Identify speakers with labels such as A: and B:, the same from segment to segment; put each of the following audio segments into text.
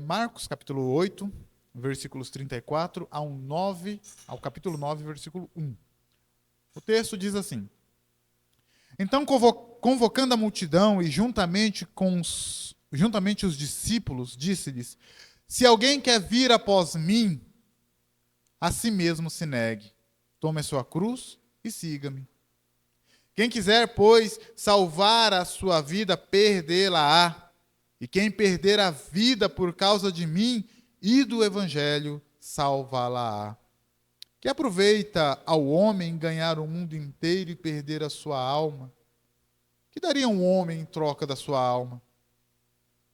A: Marcos capítulo 8, versículos 34 ao capítulo 9, versículo 1. O texto diz assim: Então, convocando a multidão e juntamente os discípulos, disse-lhes: Se alguém quer vir após mim, a si mesmo se negue, tome a sua cruz e siga-me. Quem quiser, pois, salvar a sua vida, perdê-la-á. E quem perder a vida por causa de mim e do evangelho, salvá-la-á. Que aproveita ao homem ganhar o mundo inteiro e perder a sua alma? Que daria um homem em troca da sua alma?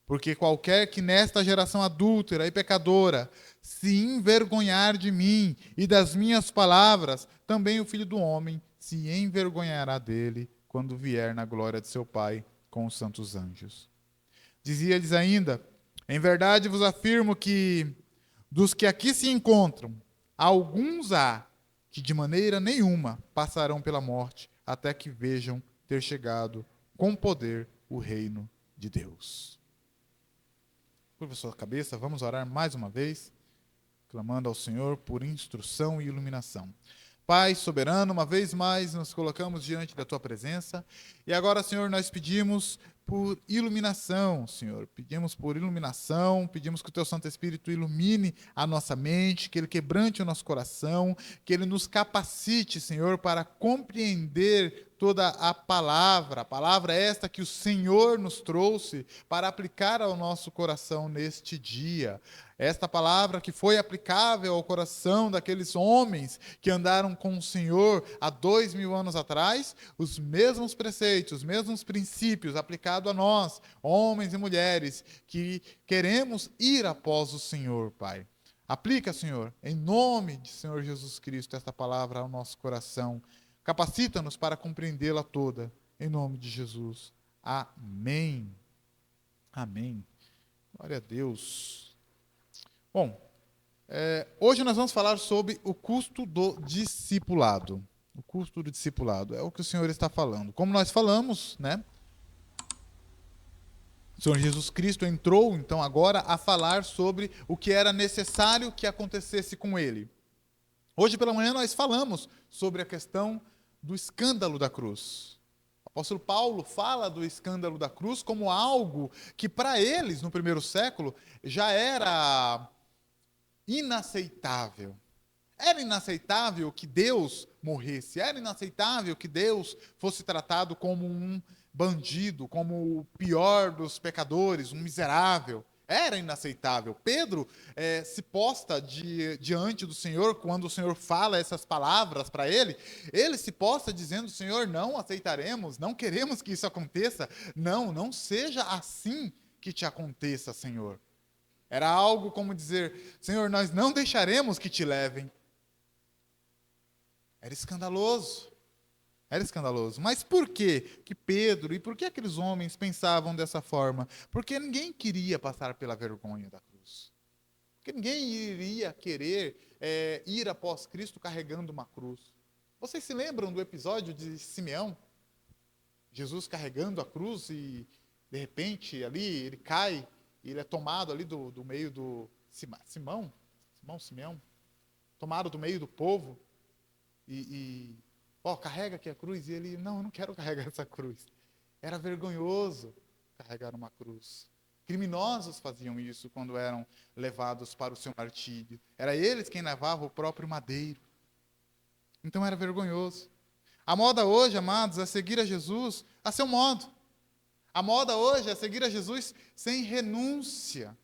A: Porque qualquer que nesta geração adúltera e pecadora se envergonhar de mim e das minhas palavras, também o Filho do Homem se envergonhará dele quando vier na glória de seu Pai com os santos anjos. Dizia-lhes ainda: Em verdade vos afirmo que dos que aqui se encontram, alguns há que de maneira nenhuma passarão pela morte até que vejam ter chegado com poder o reino de Deus. Curva sua cabeça, vamos orar mais uma vez, clamando ao Senhor por instrução e iluminação. Pai soberano, uma vez mais nos colocamos diante da Tua presença e agora, Senhor, nós pedimos por iluminação, Senhor. Pedimos por iluminação, pedimos que o Teu Santo Espírito ilumine a nossa mente, que Ele quebrante o nosso coração, que Ele nos capacite, Senhor, para compreender toda a palavra esta que o Senhor nos trouxe para aplicar ao nosso coração neste dia. Esta palavra que foi aplicável ao coração daqueles homens que andaram com o Senhor há 2000 anos atrás, os mesmos preceitos, os mesmos princípios aplicados a nós, homens e mulheres, que queremos ir após o Senhor, Pai. Aplica, Senhor, em nome de Senhor Jesus Cristo, esta palavra ao nosso coração. Capacita-nos para compreendê-la toda, em nome de Jesus. Amém. Amém. Glória a Deus. Bom, hoje nós vamos falar sobre o custo do discipulado. O custo do discipulado é o que o Senhor está falando. Como nós falamos, né? O Senhor Jesus Cristo entrou, então, agora a falar sobre o que era necessário que acontecesse com ele. Hoje pela manhã nós falamos sobre a questão do escândalo da cruz. O apóstolo Paulo fala do escândalo da cruz como algo que para eles, no primeiro século, já era inaceitável. Era inaceitável que Deus morresse, era inaceitável que Deus fosse tratado como um bandido, como o pior dos pecadores, um miserável. Era inaceitável. Pedro se posta diante do Senhor, quando o Senhor fala essas palavras para ele se posta dizendo: Senhor, não aceitaremos, não queremos que isso aconteça. Não seja assim que te aconteça, Senhor. Era algo como dizer: Senhor, nós não deixaremos que te levem. Era escandaloso. Era escandaloso. Mas por que Pedro e por que aqueles homens pensavam dessa forma? Porque ninguém queria passar pela vergonha da cruz. Porque ninguém iria querer ir após Cristo carregando uma cruz. Vocês se lembram do episódio de Simeão? Jesus carregando a cruz e, de repente, ali ele cai e ele é tomado ali do meio do... Simeão? Tomado do meio do povo carrega aqui a cruz. E ele: não, eu não quero carregar essa cruz. Era vergonhoso carregar uma cruz. Criminosos faziam isso quando eram levados para o seu martírio. Era eles quem levavam o próprio madeiro. Então era vergonhoso. A moda hoje, amados, é seguir a Jesus a seu modo. A moda hoje é seguir a Jesus sem renúncia,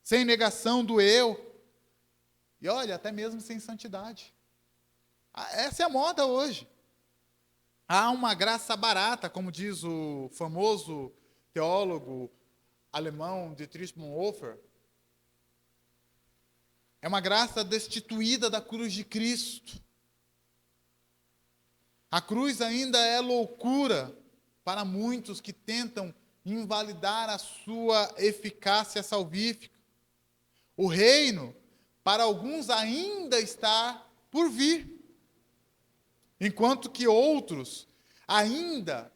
A: sem negação do eu. E olha, até mesmo sem santidade. Essa é a moda hoje. Há uma graça barata, como diz o famoso teólogo alemão Dietrich Bonhoeffer. É uma graça destituída da cruz de Cristo. A cruz ainda é loucura para muitos que tentam invalidar a sua eficácia salvífica. O reino, para alguns, ainda está por vir. Enquanto que outros ainda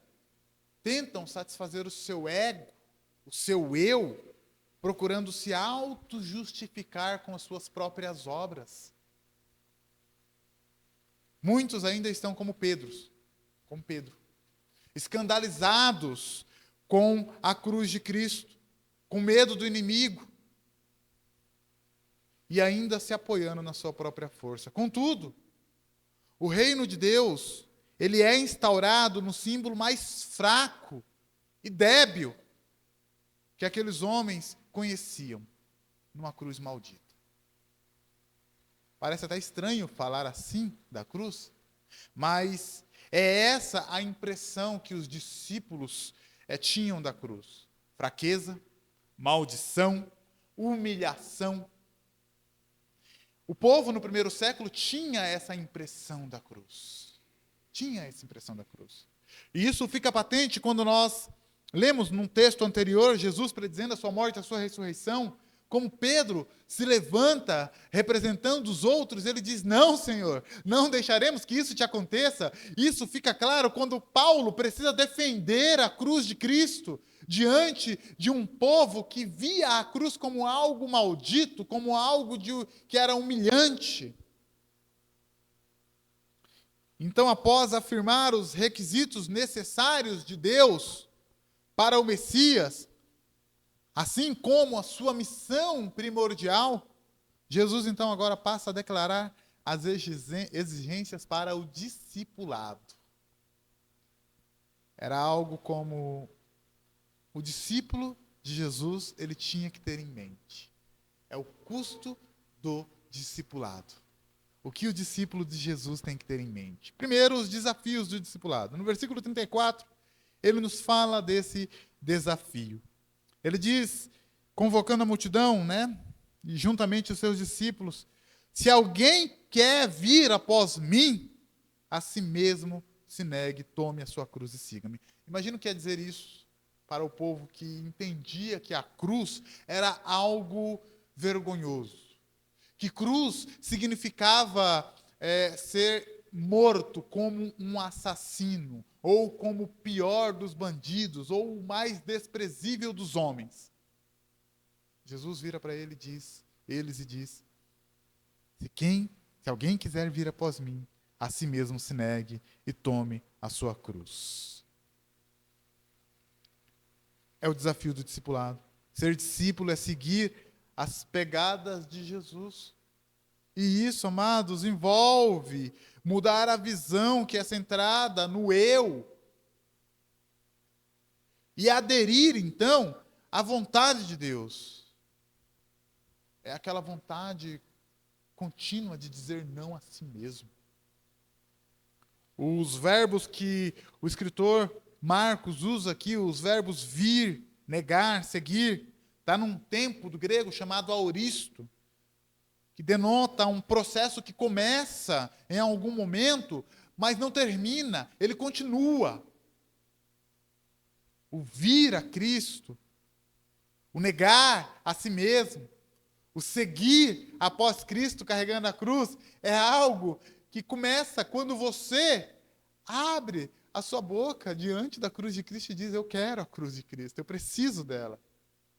A: tentam satisfazer o seu ego, o seu eu, procurando se auto-justificar com as suas próprias obras. Muitos ainda estão como Pedro, escandalizados com a cruz de Cristo, com medo do inimigo, e ainda se apoiando na sua própria força. Contudo, o reino de Deus, ele é instaurado no símbolo mais fraco e débil que aqueles homens conheciam, numa cruz maldita. Parece até estranho falar assim da cruz, mas é essa a impressão que os discípulos tinham da cruz. Fraqueza, maldição, humilhação. O povo no primeiro século tinha essa impressão da cruz. E isso fica patente quando nós lemos num texto anterior, Jesus predizendo a sua morte e a sua ressurreição, como Pedro se levanta representando os outros, ele diz: não, Senhor, não deixaremos que isso te aconteça. Isso fica claro quando Paulo precisa defender a cruz de Cristo diante de um povo que via a cruz como algo maldito, como algo que era humilhante. Então, após afirmar os requisitos necessários de Deus para o Messias, assim como a sua missão primordial, Jesus então agora passa a declarar as exigências para o discipulado. Era algo como o discípulo de Jesus, ele tinha que ter em mente. É o custo do discipulado. O que o discípulo de Jesus tem que ter em mente? Primeiro, os desafios do discipulado. No versículo 34, ele nos fala desse desafio. Ele diz, convocando a multidão, e juntamente os seus discípulos: se alguém quer vir após mim, a si mesmo se negue, tome a sua cruz e siga-me. Imagina o que quer dizer isso para o povo que entendia que a cruz era algo vergonhoso. Que cruz significava ser morto como um assassino, ou como o pior dos bandidos, ou o mais desprezível dos homens. Jesus vira para eles e diz: se alguém quiser vir após mim, a si mesmo se negue e tome a sua cruz. É o desafio do discipulado. Ser discípulo é seguir as pegadas de Jesus. E isso, amados, envolve mudar a visão que é centrada no eu. E aderir, então, à vontade de Deus. É aquela vontade contínua de dizer não a si mesmo. Os verbos que o escritor Marcos usa aqui, os verbos vir, negar, seguir, está num tempo do grego chamado aoristo, que denota um processo que começa em algum momento, mas não termina, ele continua. O vir a Cristo, o negar a si mesmo, o seguir após Cristo carregando a cruz, é algo que começa quando você abre a sua boca diante da cruz de Cristo e diz: eu quero a cruz de Cristo, eu preciso dela.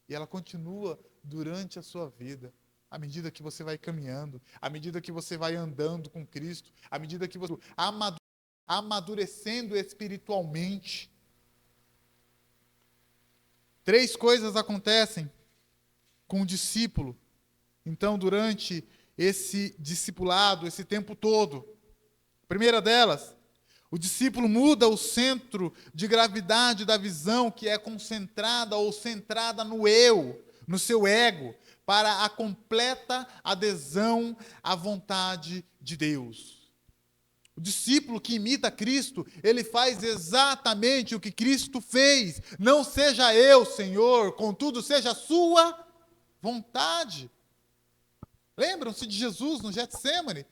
A: E ela continua durante a sua vida. À medida que você vai caminhando, à medida que você vai andando com Cristo, à medida que você amadurecendo espiritualmente. 3 coisas acontecem com o discípulo. Então, durante esse discipulado, esse tempo todo. A primeira delas, o discípulo muda o centro de gravidade da visão, que é concentrada ou centrada no eu, no seu ego, para a completa adesão à vontade de Deus. O discípulo que imita Cristo, ele faz exatamente o que Cristo fez. Não seja eu, Senhor, contudo seja a sua vontade. Lembram-se de Jesus no Getsêmani?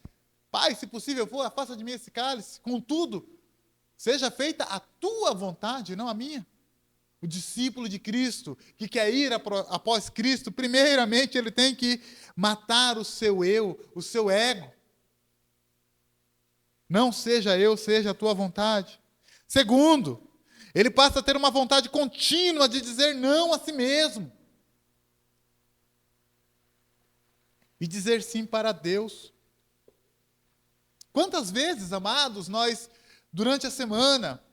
A: Pai, se possível for, afasta de mim esse cálice. Contudo, seja feita a tua vontade, não a minha. O discípulo de Cristo, que quer ir após Cristo, primeiramente ele tem que matar o seu eu, o seu ego. Não seja eu, seja a tua vontade. Segundo, ele passa a ter uma vontade contínua de dizer não a si mesmo. e dizer sim para Deus. Quantas vezes, amados, nós, durante a semana,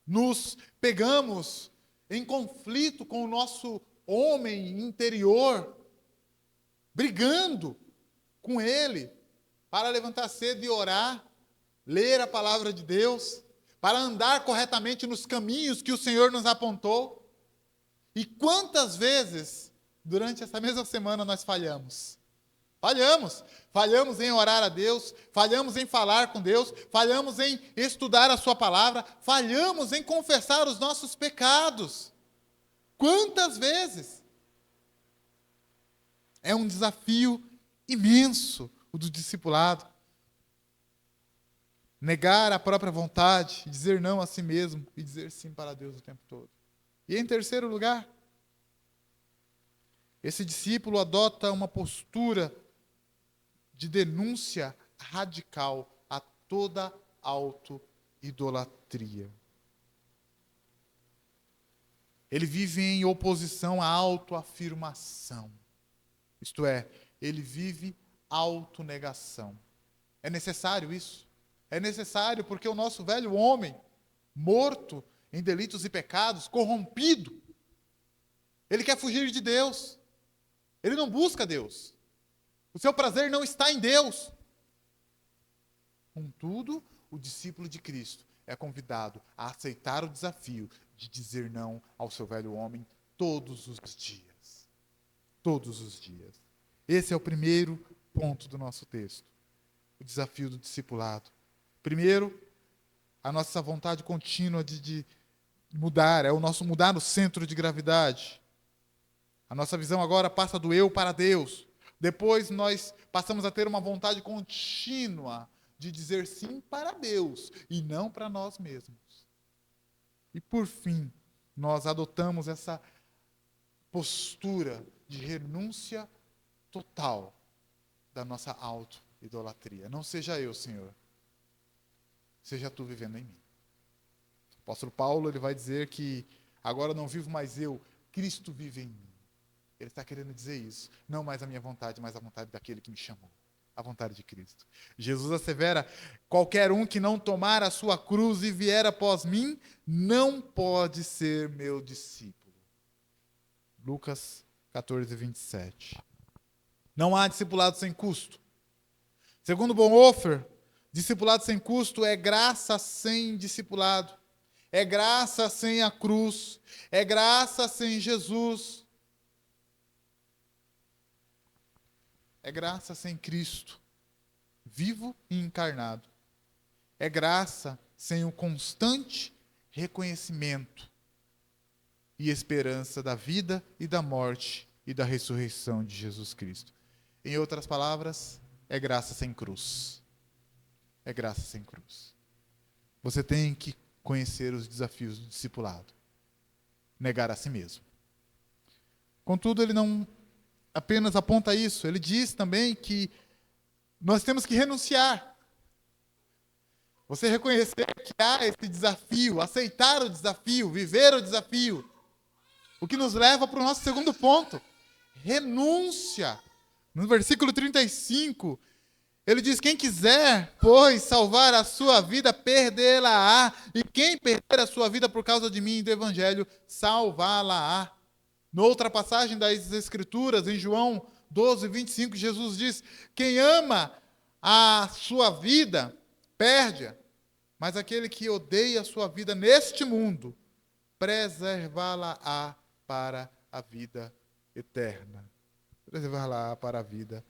A: nos pegamos em conflito com o nosso homem interior, brigando com ele, para levantar cedo e orar, ler a palavra de Deus, para andar corretamente nos caminhos que o Senhor nos apontou. E quantas vezes, durante essa mesma semana, nós falhamos? Falhamos em orar a Deus, falhamos em falar com Deus, falhamos em estudar a sua palavra, falhamos em confessar os nossos pecados. Quantas vezes? É um desafio imenso o do discipulado. Negar a própria vontade, dizer não a si mesmo e dizer sim para Deus o tempo todo. E em terceiro lugar, esse discípulo adota uma postura de denúncia radical a toda auto-idolatria. Ele vive em oposição à autoafirmação. Isto é, ele vive autonegação. É necessário isso? É necessário porque o nosso velho homem, morto em delitos e pecados, corrompido, ele quer fugir de Deus. Ele não busca Deus. O seu prazer não está em Deus. Contudo, o discípulo de Cristo é convidado a aceitar o desafio de dizer não ao seu velho homem todos os dias. Todos os dias. Esse é o primeiro ponto do nosso texto. O desafio do discipulado. Primeiro, a nossa vontade contínua de mudar, é o nosso mudar no centro de gravidade. A nossa visão agora passa do eu para Deus. Depois nós passamos a ter uma vontade contínua de dizer sim para Deus e não para nós mesmos. E por fim, nós adotamos essa postura de renúncia total da nossa auto-idolatria. Não seja eu, Senhor. Seja tu vivendo em mim. O apóstolo Paulo ele vai dizer que agora não vivo mais eu, Cristo vive em mim. Ele está querendo dizer isso. Não mais a minha vontade, mas a vontade daquele que me chamou. A vontade de Cristo. Jesus assevera, qualquer um que não tomar a sua cruz e vier após mim, não pode ser meu discípulo. Lucas 14, 27. Não há discipulado sem custo. Segundo Bonhoeffer, discipulado sem custo é graça sem discipulado. É graça sem a cruz. É graça sem Jesus. É graça sem Cristo, vivo e encarnado. É graça sem o constante reconhecimento e esperança da vida e da morte e da ressurreição de Jesus Cristo. Em outras palavras, é graça sem cruz. É graça sem cruz. Você tem que conhecer os desafios do discipulado. Negar a si mesmo. Contudo, ele não apenas aponta isso, ele diz também que nós temos que renunciar. Você reconhecer que há esse desafio, aceitar o desafio, viver o desafio. O que nos leva para o nosso segundo ponto. Renúncia. No versículo 35, ele diz, quem quiser, pois, salvar a sua vida, perdê-la-á. E quem perder a sua vida por causa de mim e do evangelho, salvá-la-á. Noutra passagem das Escrituras, em João 12, 25, Jesus diz, quem ama a sua vida, perde-a. Mas aquele que odeia a sua vida neste mundo, preservá-la-á para a vida eterna. Preservá-la-á para a vida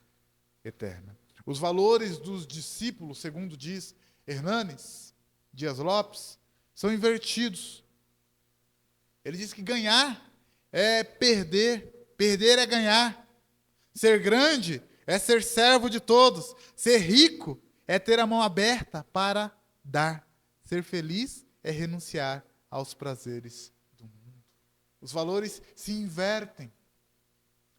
A: eterna. Os valores dos discípulos, segundo diz Hernanes Dias Lopes, são invertidos. Ele diz que ganhar é perder, perder é ganhar. Ser grande é ser servo de todos. Ser rico é ter a mão aberta para dar. Ser feliz é renunciar aos prazeres do mundo. Os valores se invertem.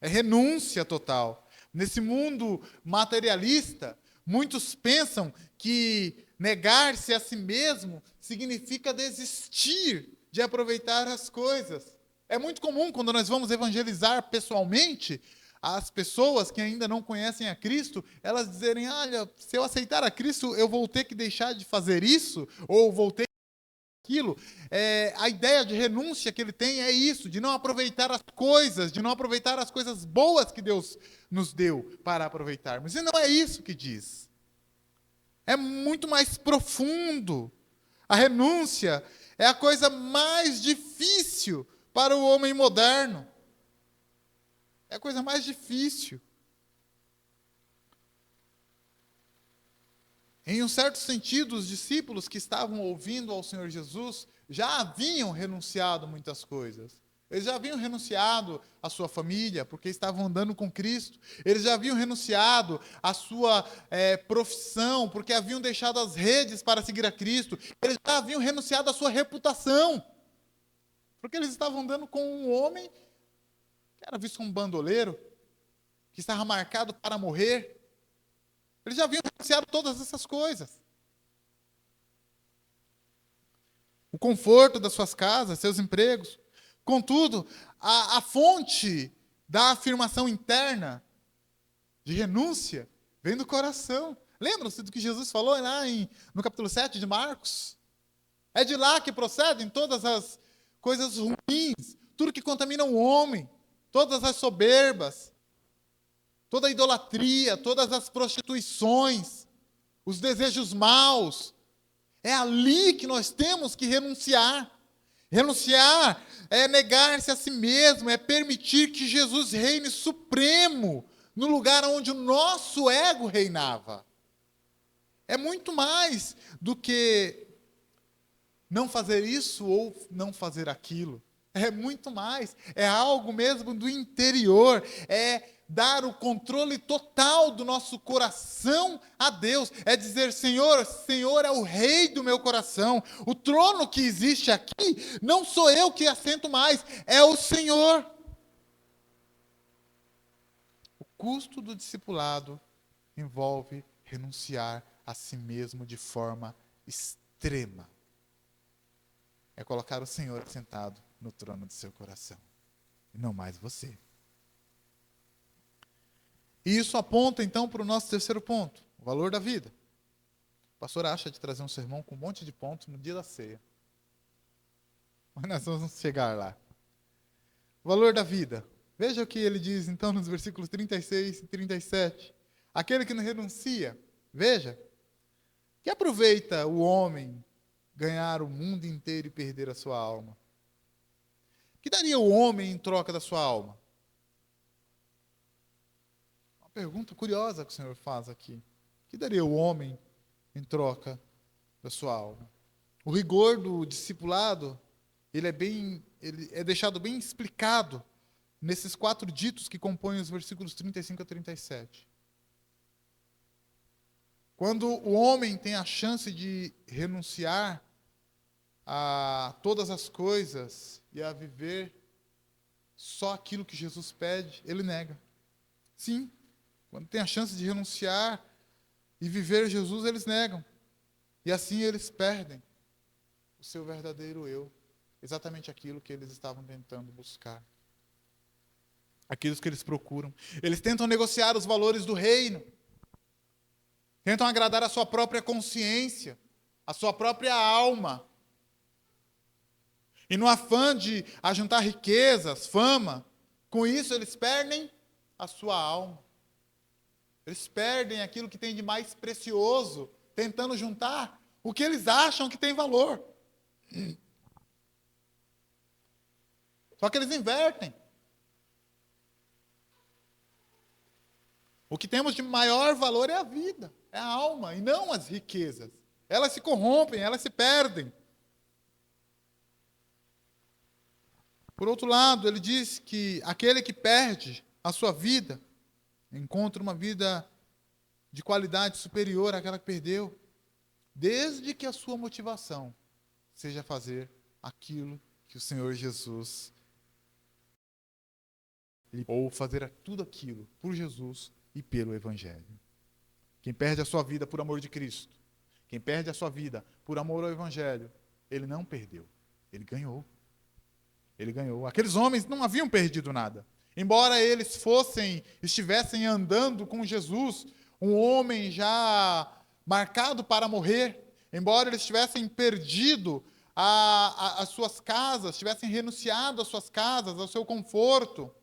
A: É renúncia total. Nesse mundo materialista, muitos pensam que negar-se a si mesmo significa desistir de aproveitar as coisas. É muito comum, quando nós vamos evangelizar pessoalmente, as pessoas que ainda não conhecem a Cristo, elas dizerem, olha, se eu aceitar a Cristo, eu vou ter que deixar de fazer isso, ou vou ter aquilo. A ideia de renúncia que ele tem é isso, de não aproveitar as coisas, de não aproveitar as coisas boas que Deus nos deu para aproveitarmos. E não é isso que diz. É muito mais profundo. A renúncia é a coisa mais difícil para o homem moderno. É a coisa mais difícil. Em um certo sentido, os discípulos que estavam ouvindo ao Senhor Jesus já haviam renunciado muitas coisas. Eles já haviam renunciado à sua família, porque estavam andando com Cristo. Eles já haviam renunciado à sua profissão, porque haviam deixado as redes para seguir a Cristo. Eles já haviam renunciado à sua reputação, porque eles estavam andando com um homem que era visto como um bandoleiro, que estava marcado para morrer. Eles já haviam renunciado todas essas coisas. O conforto das suas casas, seus empregos. Contudo, a fonte da afirmação interna de renúncia vem do coração. Lembram-se do que Jesus falou lá no capítulo 7 de Marcos? É de lá que procedem todas as coisas ruins, tudo que contamina o homem, todas as soberbas, toda a idolatria, todas as prostituições, os desejos maus. É ali que nós temos que renunciar. Renunciar é negar-se a si mesmo, é permitir que Jesus reine supremo no lugar onde o nosso ego reinava. É muito mais do que não fazer isso ou não fazer aquilo. É muito mais. É algo mesmo do interior. É dar o controle total do nosso coração a Deus. É dizer, Senhor, Senhor é o rei do meu coração. O trono que existe aqui, não sou eu que assento mais, é o Senhor. O custo do discipulado envolve renunciar a si mesmo de forma extrema. É colocar o Senhor sentado no trono do seu coração, e não mais você. E isso aponta, então, para o nosso terceiro ponto, o valor da vida. O pastor acha de trazer um sermão com um monte de pontos no dia da ceia. Mas nós vamos chegar lá. O valor da vida. Veja o que ele diz, então, nos versículos 36 e 37. Aquele que não renuncia, veja, que aproveita o homem ganhar o mundo inteiro e perder a sua alma. O que daria o homem em troca da sua alma? Uma pergunta curiosa que o Senhor faz aqui. O que daria o homem em troca da sua alma? O rigor do discipulado, ele é deixado bem explicado nesses 4 ditos que compõem os versículos 35 a 37. Quando o homem tem a chance de renunciar a todas as coisas e a viver só aquilo que Jesus pede, ele nega. Sim, quando tem a chance de renunciar e viver Jesus, eles negam. E assim eles perdem o seu verdadeiro eu, exatamente aquilo que eles estavam tentando buscar. Aquilo que eles procuram. Eles tentam negociar os valores do reino. Tentam agradar a sua própria consciência, a sua própria alma. E no afã de ajuntar riquezas, fama, com isso eles perdem a sua alma. Eles perdem aquilo que tem de mais precioso, tentando juntar o que eles acham que tem valor. Só que eles invertem. O que temos de maior valor é a vida, é a alma, e não as riquezas. Elas se corrompem, elas se perdem. Por outro lado, ele diz que aquele que perde a sua vida, encontra uma vida de qualidade superior àquela que perdeu, desde que a sua motivação seja fazer aquilo que o Senhor Jesus, ou fazer tudo aquilo por Jesus e pelo Evangelho. Quem perde a sua vida por amor de Cristo, quem perde a sua vida por amor ao Evangelho, ele não perdeu, ele ganhou. Ele ganhou. Aqueles homens não haviam perdido nada. Embora eles estivessem andando com Jesus, um homem já marcado para morrer, embora eles tivessem perdido as suas casas, tivessem renunciado às suas casas, ao seu conforto,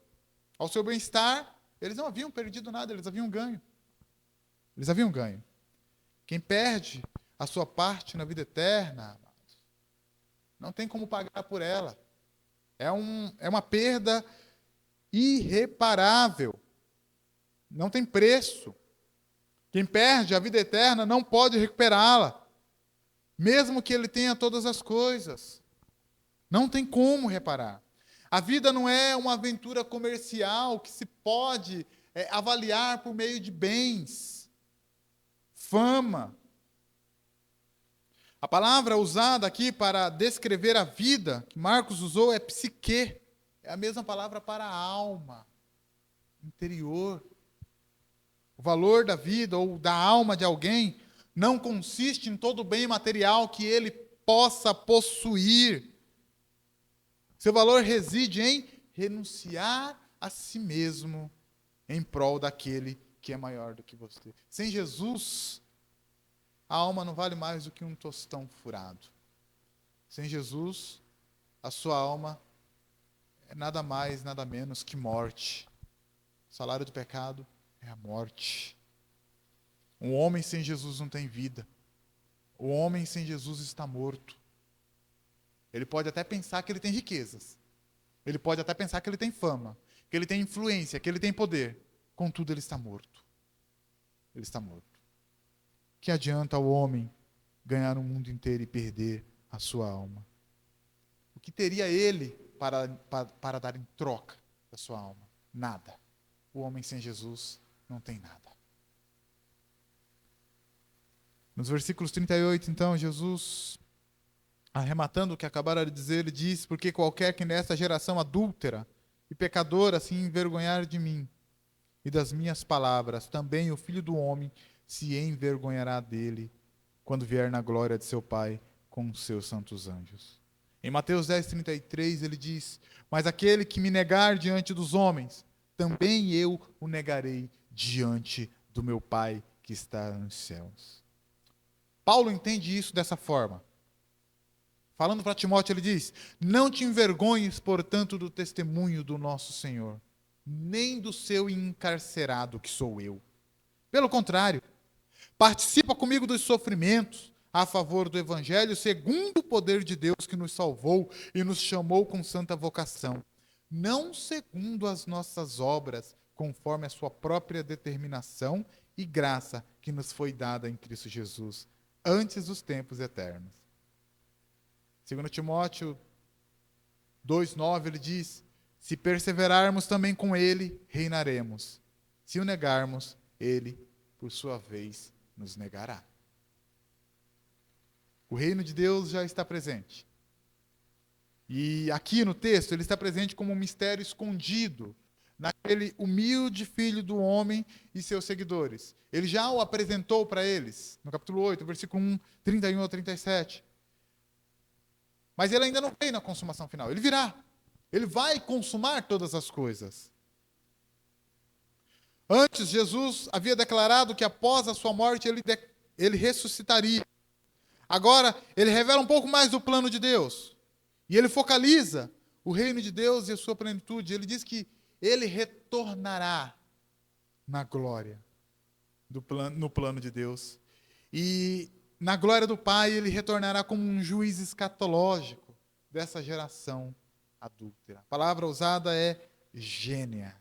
A: ao seu bem-estar, eles não haviam perdido nada, eles haviam ganho. Eles haviam ganho. Quem perde a sua parte na vida eterna, não tem como pagar por ela. É uma perda irreparável. Não tem preço. Quem perde a vida eterna não pode recuperá-la, mesmo que ele tenha todas as coisas. Não tem como reparar. A vida não é uma aventura comercial que se pode avaliar por meio de bens, fama. A palavra usada aqui para descrever a vida, que Marcos usou, é psique. É a mesma palavra para a alma, interior. O valor da vida ou da alma de alguém não consiste em todo bem material que ele possa possuir. Seu valor reside em renunciar a si mesmo em prol daquele que é maior do que você. Sem Jesus, a alma não vale mais do que um tostão furado. Sem Jesus, a sua alma é nada mais, nada menos que morte. O salário do pecado é a morte. Um homem sem Jesus não tem vida. O homem sem Jesus está morto. Ele pode até pensar que ele tem riquezas. Ele pode até pensar que ele tem fama, que ele tem influência, que ele tem poder. Contudo, ele está morto. Ele está morto. Que adianta o homem ganhar o mundo inteiro e perder a sua alma? O que teria ele para dar em troca da sua alma? Nada. O homem sem Jesus não tem nada. Nos versículos 38, então, Jesus, arrematando o que acabara de dizer, ele diz: porque qualquer que nesta geração adúltera e pecadora se envergonhar de mim e das minhas palavras, também o Filho do Homem se envergonhará dele quando vier na glória de seu Pai com os seus santos anjos. Em Mateus 10:33 ele diz: mas aquele que me negar diante dos homens, também eu o negarei diante do meu Pai que está nos céus. Paulo entende isso dessa forma. Falando para Timóteo, ele diz: não te envergonhes, portanto, do testemunho do nosso Senhor, nem do seu encarcerado, que sou eu. Pelo contrário, participa comigo dos sofrimentos a favor do Evangelho, segundo o poder de Deus que nos salvou e nos chamou com santa vocação, não segundo as nossas obras, conforme a sua própria determinação e graça que nos foi dada em Cristo Jesus, antes dos tempos eternos. 2 Timóteo 2,9, ele diz: se perseverarmos também com ele, reinaremos. Se o negarmos, ele, por sua vez, nos negará. O reino de Deus já está presente. E aqui no texto, ele está presente como um mistério escondido naquele humilde filho do homem e seus seguidores. Ele já o apresentou para eles, no capítulo 8, versículo 1, 31 ao 37. Mas ele ainda não veio na consumação final. Ele virá. Ele vai consumar todas as coisas. Antes, Jesus havia declarado que após a sua morte ele ressuscitaria. Agora, ele revela um pouco mais do plano de Deus. E ele focaliza o reino de Deus e a sua plenitude. Ele diz que ele retornará na glória no plano de Deus. E na glória do Pai, ele retornará como um juiz escatológico dessa geração adúltera. A palavra usada é gênia,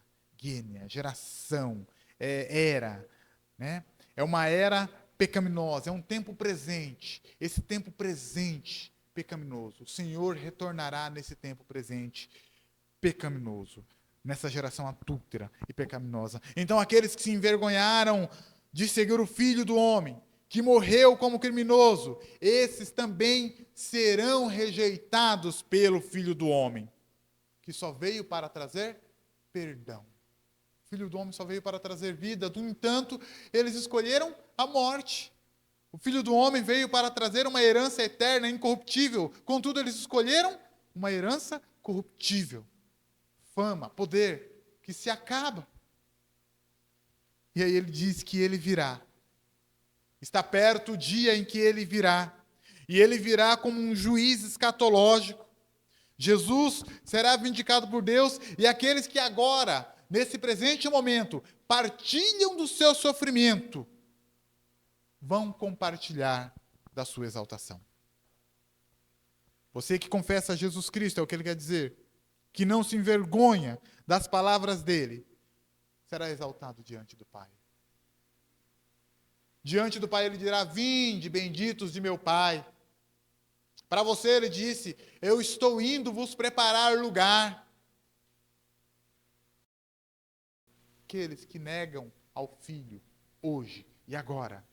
A: geração, era, né? É uma era pecaminosa, é um tempo presente. Esse tempo presente pecaminoso, o Senhor retornará nesse tempo presente pecaminoso, nessa geração adúltera e pecaminosa. Então aqueles que se envergonharam de seguir o Filho do Homem, que morreu como criminoso, esses também serão rejeitados pelo Filho do Homem, que só veio para trazer perdão. O Filho do Homem só veio para trazer vida. No entanto, eles escolheram a morte. O Filho do Homem veio para trazer uma herança eterna, incorruptível. Contudo, eles escolheram uma herança corruptível. Fama, poder, que se acaba. E aí ele diz que ele virá. Está perto o dia em que ele virá. E ele virá como um juiz escatológico. Jesus será vindicado por Deus e aqueles que agora, nesse presente momento, partilham do seu sofrimento, vão compartilhar da sua exaltação. Você que confessa Jesus Cristo, é o que ele quer dizer, que não se envergonha das palavras dele, será exaltado diante do Pai. Diante do Pai ele dirá: vinde, benditos de meu Pai. Para você ele disse: eu estou indo vos preparar lugar. Aqueles que negam ao Filho, hoje e agora,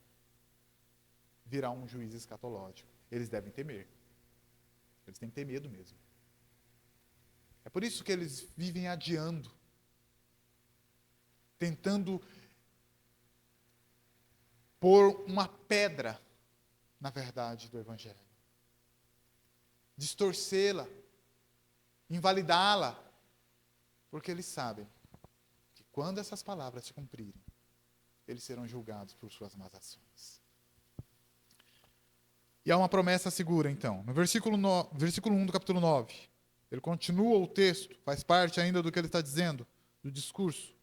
A: virá um juiz escatológico. Eles devem temer. Eles têm que ter medo mesmo. É por isso que eles vivem adiando, tentando pôr uma pedra na verdade do Evangelho, distorcê-la, invalidá-la, porque eles sabem que quando essas palavras se cumprirem, eles serão julgados por suas más ações. E há uma promessa segura, então. No versículo 1 do capítulo 9, ele continua o texto, faz parte ainda do que ele está dizendo, do discurso.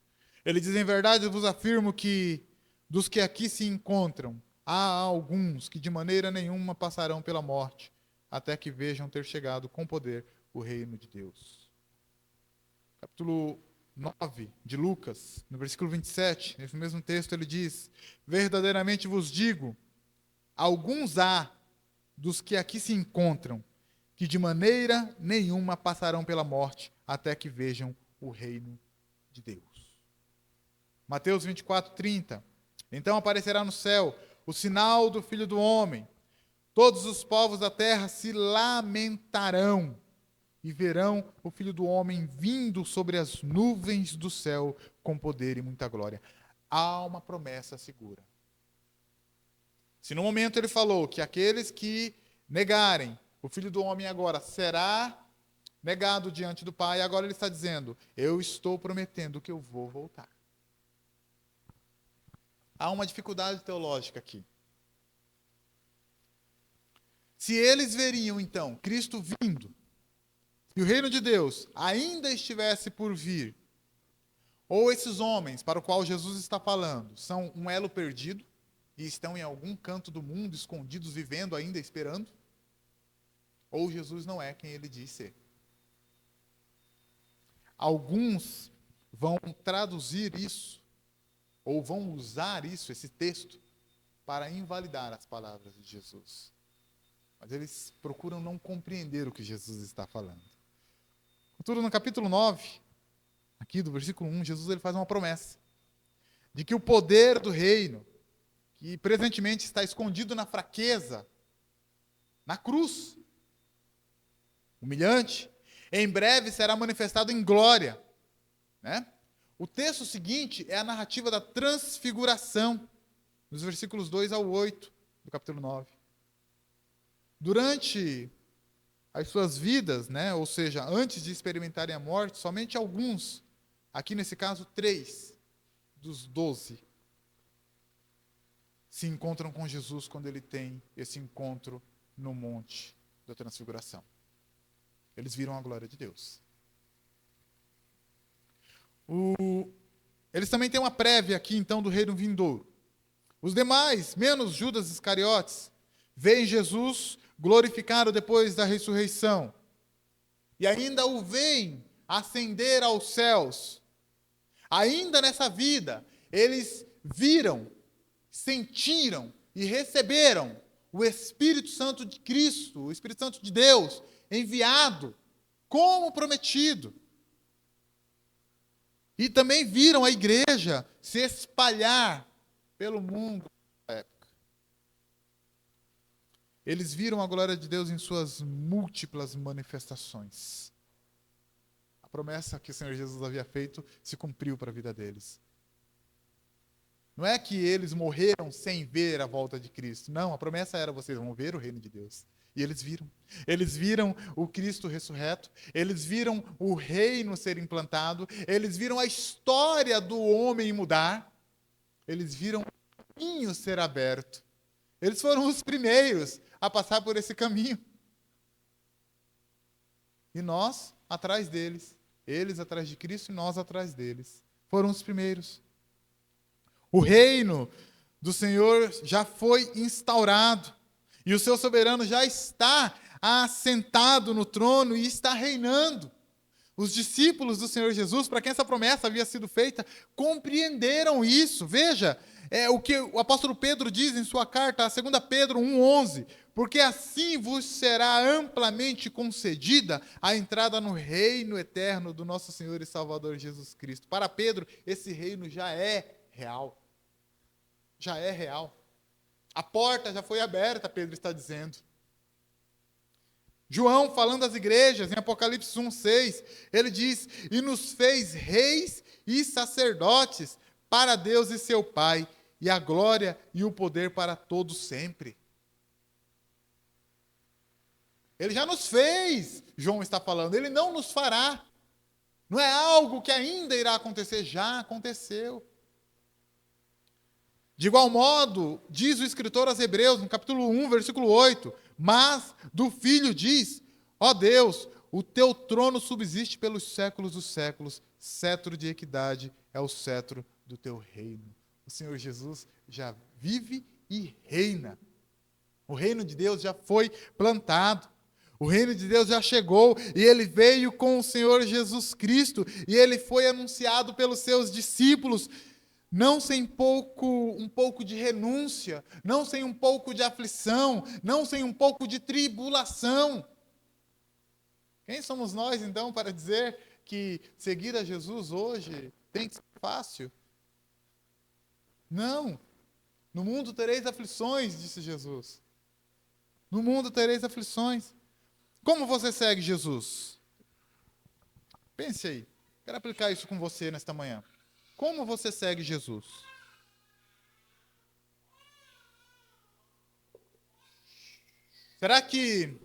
A: Ele diz: em verdade eu vos afirmo que dos que aqui se encontram, há alguns que de maneira nenhuma passarão pela morte, até que vejam ter chegado com poder o reino de Deus. Capítulo 9 de Lucas, no versículo 27, nesse mesmo texto ele diz: verdadeiramente vos digo, alguns há dos que aqui se encontram, que de maneira nenhuma passarão pela morte, até que vejam o reino de Deus. Mateus 24, 30. Então aparecerá no céu o sinal do Filho do Homem. Todos os povos da terra se lamentarão e verão o Filho do Homem vindo sobre as nuvens do céu com poder e muita glória. Há uma promessa segura. Se no momento ele falou que aqueles que negarem o Filho do Homem agora será negado diante do Pai, agora ele está dizendo: eu estou prometendo que eu vou voltar. Há uma dificuldade teológica aqui. Se eles veriam, então, Cristo vindo, e o reino de Deus ainda estivesse por vir, ou esses homens para o qual Jesus está falando são um elo perdido, e estão em algum canto do mundo, escondidos, vivendo ainda, esperando, ou Jesus não é quem ele diz ser. Alguns vão traduzir isso, ou vão usar isso, esse texto, para invalidar as palavras de Jesus. Mas eles procuram não compreender o que Jesus está falando. Contudo, no capítulo 9, aqui do versículo 1, Jesus ele faz uma promessa de que o poder do reino, que presentemente está escondido na fraqueza, na cruz, humilhante, em breve será manifestado em glória. Né? O texto seguinte é a narrativa da transfiguração, nos versículos 2 ao 8 do capítulo 9. Durante as suas vidas, né, ou seja, antes de experimentarem a morte, somente alguns, aqui nesse caso 3 dos 12, se encontram com Jesus quando ele tem esse encontro no monte da transfiguração. Eles viram a glória de Deus. Eles também têm uma prévia aqui, então, do reino vindouro. Os demais, menos Judas Iscariotes, veem Jesus glorificado depois da ressurreição. E ainda o veem ascender aos céus. Ainda nessa vida, eles viram, sentiram e receberam o Espírito Santo de Cristo, o Espírito Santo de Deus, enviado como prometido. E também viram a igreja se espalhar pelo mundo na época. Eles viram a glória de Deus em suas múltiplas manifestações. A promessa que o Senhor Jesus havia feito se cumpriu para a vida deles. Não é que eles morreram sem ver a volta de Cristo. Não, a promessa era: vocês vão ver o reino de Deus. E eles viram. Eles viram o Cristo ressurreto, eles viram o reino ser implantado, eles viram a história do homem mudar, eles viram o caminho ser aberto. Eles foram os primeiros a passar por esse caminho. E nós atrás deles, eles atrás de Cristo e nós atrás deles. Foram os primeiros. O reino do Senhor já foi instaurado e o seu soberano já está assentado no trono e está reinando. Os discípulos do Senhor Jesus, para quem essa promessa havia sido feita, compreenderam isso. Veja, o que o apóstolo Pedro diz em sua carta, a 2 Pedro 1,11, porque assim vos será amplamente concedida a entrada no reino eterno do nosso Senhor e Salvador Jesus Cristo. Para Pedro, esse reino já é real. Já é real. A porta já foi aberta, Pedro está dizendo. João, falando às igrejas, em Apocalipse 1,6, ele diz: e nos fez reis e sacerdotes para Deus e seu Pai, e a glória e o poder para todos sempre. Ele já nos fez, João está falando, ele não nos fará. Não é algo que ainda irá acontecer, já aconteceu. De igual modo, diz o escritor aos Hebreus, no capítulo 1, versículo 8, mas do Filho diz: ó Deus, o teu trono subsiste pelos séculos dos séculos, cetro de equidade é o cetro do teu reino. O Senhor Jesus já vive e reina. O reino de Deus já foi plantado. O reino de Deus já chegou e ele veio com o Senhor Jesus Cristo e ele foi anunciado pelos seus discípulos, não sem um pouco de renúncia, não sem um pouco de aflição, não sem um pouco de tribulação. Quem somos nós, então, para dizer que seguir a Jesus hoje tem que ser fácil? Não. No mundo tereis aflições, disse Jesus. No mundo tereis aflições. Como você segue Jesus? Pense aí. Quero aplicar isso com você nesta manhã. Como você segue Jesus? Será que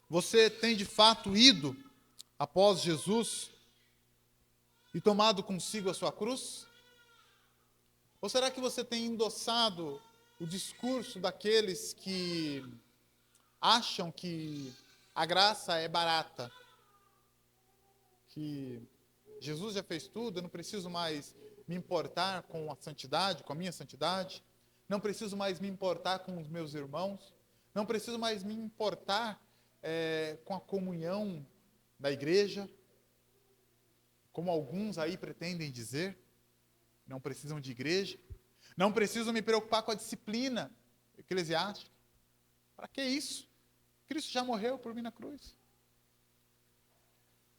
A: você tem de fato ido após Jesus e tomado consigo a sua cruz? Ou será que você tem endossado o discurso daqueles que acham que a graça é barata? Que Jesus já fez tudo, eu não preciso mais me importar com a santidade, com a minha santidade. Não preciso mais me importar com os meus irmãos. Não preciso mais me importar com a comunhão da igreja. Como alguns aí pretendem dizer. Não precisam de igreja. Não preciso me preocupar com a disciplina eclesiástica. Para que isso? Cristo já morreu por mim na cruz.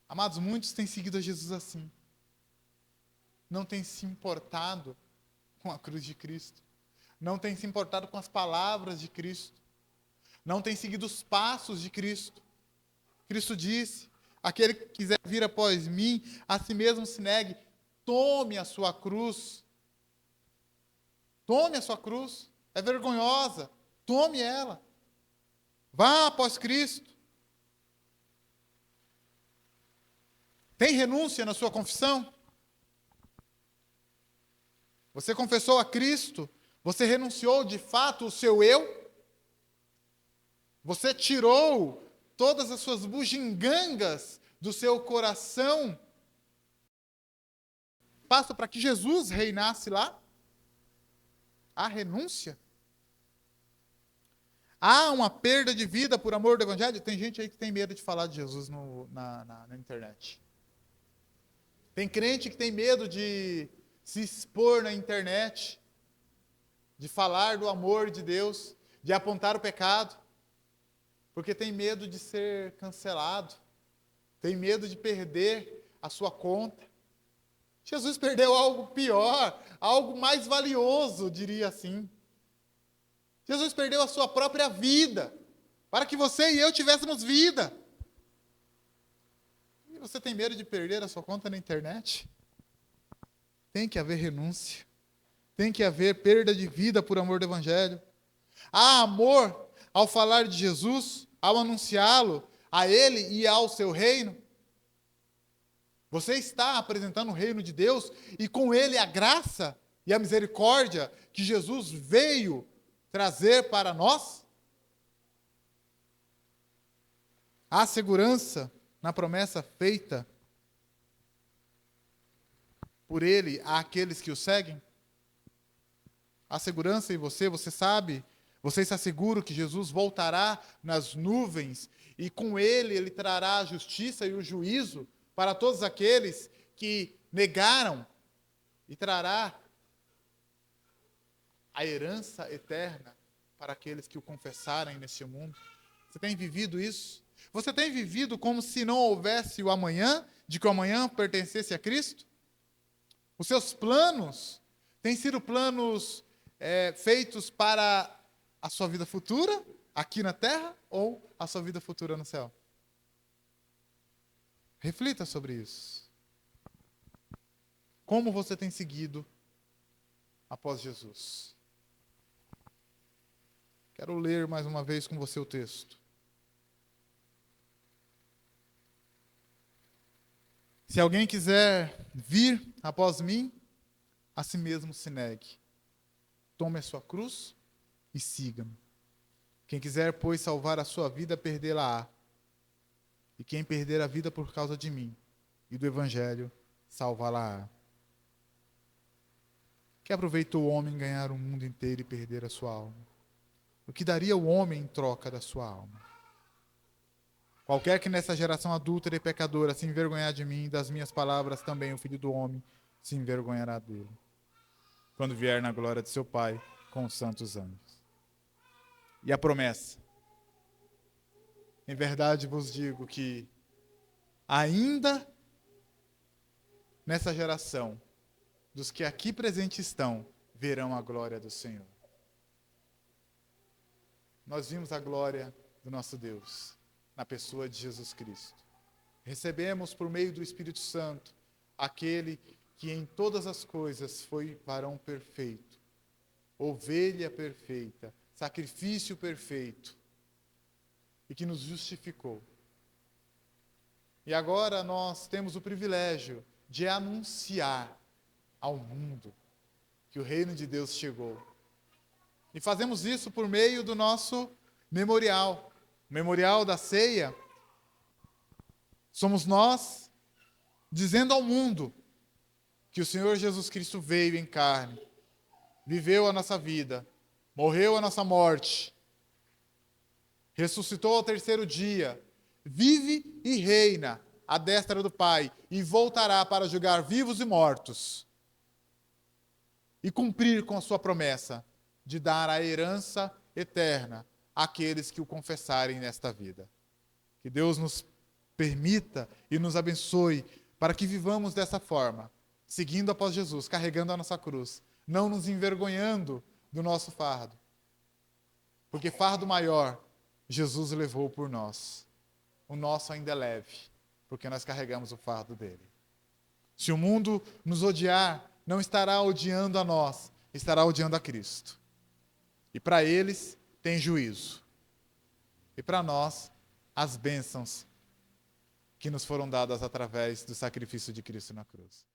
A: Amados, muitos têm seguido a Jesus assim. Não têm se importado com a cruz de Cristo. Não têm se importado com as palavras de Cristo. Não têm seguido os passos de Cristo. Cristo disse: aquele que quiser vir após mim, a si mesmo se negue, tome a sua cruz. Tome a sua cruz. É vergonhosa. Tome ela. Vá após Cristo. Tem renúncia na sua confissão? Você confessou a Cristo? Você renunciou de fato o seu eu? Você tirou todas as suas bugigangas do seu coração? Passo para que Jesus reinasse lá? Há renúncia? Há uma perda de vida por amor do Evangelho? Tem gente aí que tem medo de falar de Jesus na internet. Tem crente que tem medo de se expor na internet, de falar do amor de Deus, de apontar o pecado, porque tem medo de ser cancelado, tem medo de perder a sua conta. Jesus perdeu algo pior, algo mais valioso, diria assim. Jesus perdeu a sua própria vida, para que você e eu tivéssemos vida. E você tem medo de perder a sua conta na internet? Tem que haver renúncia. Tem que haver perda de vida por amor do Evangelho. Há amor ao falar de Jesus, ao anunciá-lo a ele e ao seu reino? Você está apresentando o reino de Deus e com ele a graça e a misericórdia que Jesus veio trazer para nós? Há segurança na promessa feita por ele àqueles que o seguem? Há segurança em você, você sabe, você está seguro que Jesus voltará nas nuvens e com ele trará a justiça e o juízo para todos aqueles que negaram e trará a herança eterna para aqueles que o confessarem neste mundo? Você tem vivido isso? Você tem vivido como se não houvesse o amanhã, de que o amanhã pertencesse a Cristo? Os seus planos têm sido planos feitos para a sua vida futura, aqui na terra, ou a sua vida futura no céu? Reflita sobre isso. Como você tem seguido após Jesus? Quero ler mais uma vez com você o texto. Se alguém quiser vir após mim, a si mesmo se negue. Tome a sua cruz e siga-me. Quem quiser, pois, salvar a sua vida, perdê-la-á. E quem perder a vida por causa de mim e do Evangelho, salvá-la-á. Que aproveita o homem ganhar o mundo inteiro e perder a sua alma? O que daria o homem em troca da sua alma? Qualquer que nessa geração adúltera e pecadora se envergonhar de mim e das minhas palavras, também o Filho do Homem se envergonhará dele, quando vier na glória de seu Pai com os santos anjos. E a promessa? Em verdade vos digo que ainda nessa geração, dos que aqui presentes estão, verão a glória do Senhor. Nós vimos a glória do nosso Deus na pessoa de Jesus Cristo. Recebemos por meio do Espírito Santo aquele que em todas as coisas foi varão perfeito, ovelha perfeita, sacrifício perfeito, e que nos justificou. E agora nós temos o privilégio de anunciar ao mundo que o reino de Deus chegou. E fazemos isso por meio do nosso memorial. O memorial da ceia somos nós dizendo ao mundo que o Senhor Jesus Cristo veio em carne, viveu a nossa vida, morreu a nossa morte, ressuscitou ao terceiro dia, vive e reina à destra do Pai e voltará para julgar vivos e mortos e cumprir com a sua promessa de dar a herança eterna àqueles que o confessarem nesta vida. Que Deus nos permita e nos abençoe para que vivamos dessa forma, seguindo após Jesus, carregando a nossa cruz, não nos envergonhando do nosso fardo. Porque fardo maior Jesus levou por nós. O nosso ainda é leve, porque nós carregamos o fardo dele. Se o mundo nos odiar, não estará odiando a nós, estará odiando a Cristo. E para eles tem juízo. E para nós, as bênçãos que nos foram dadas através do sacrifício de Cristo na cruz.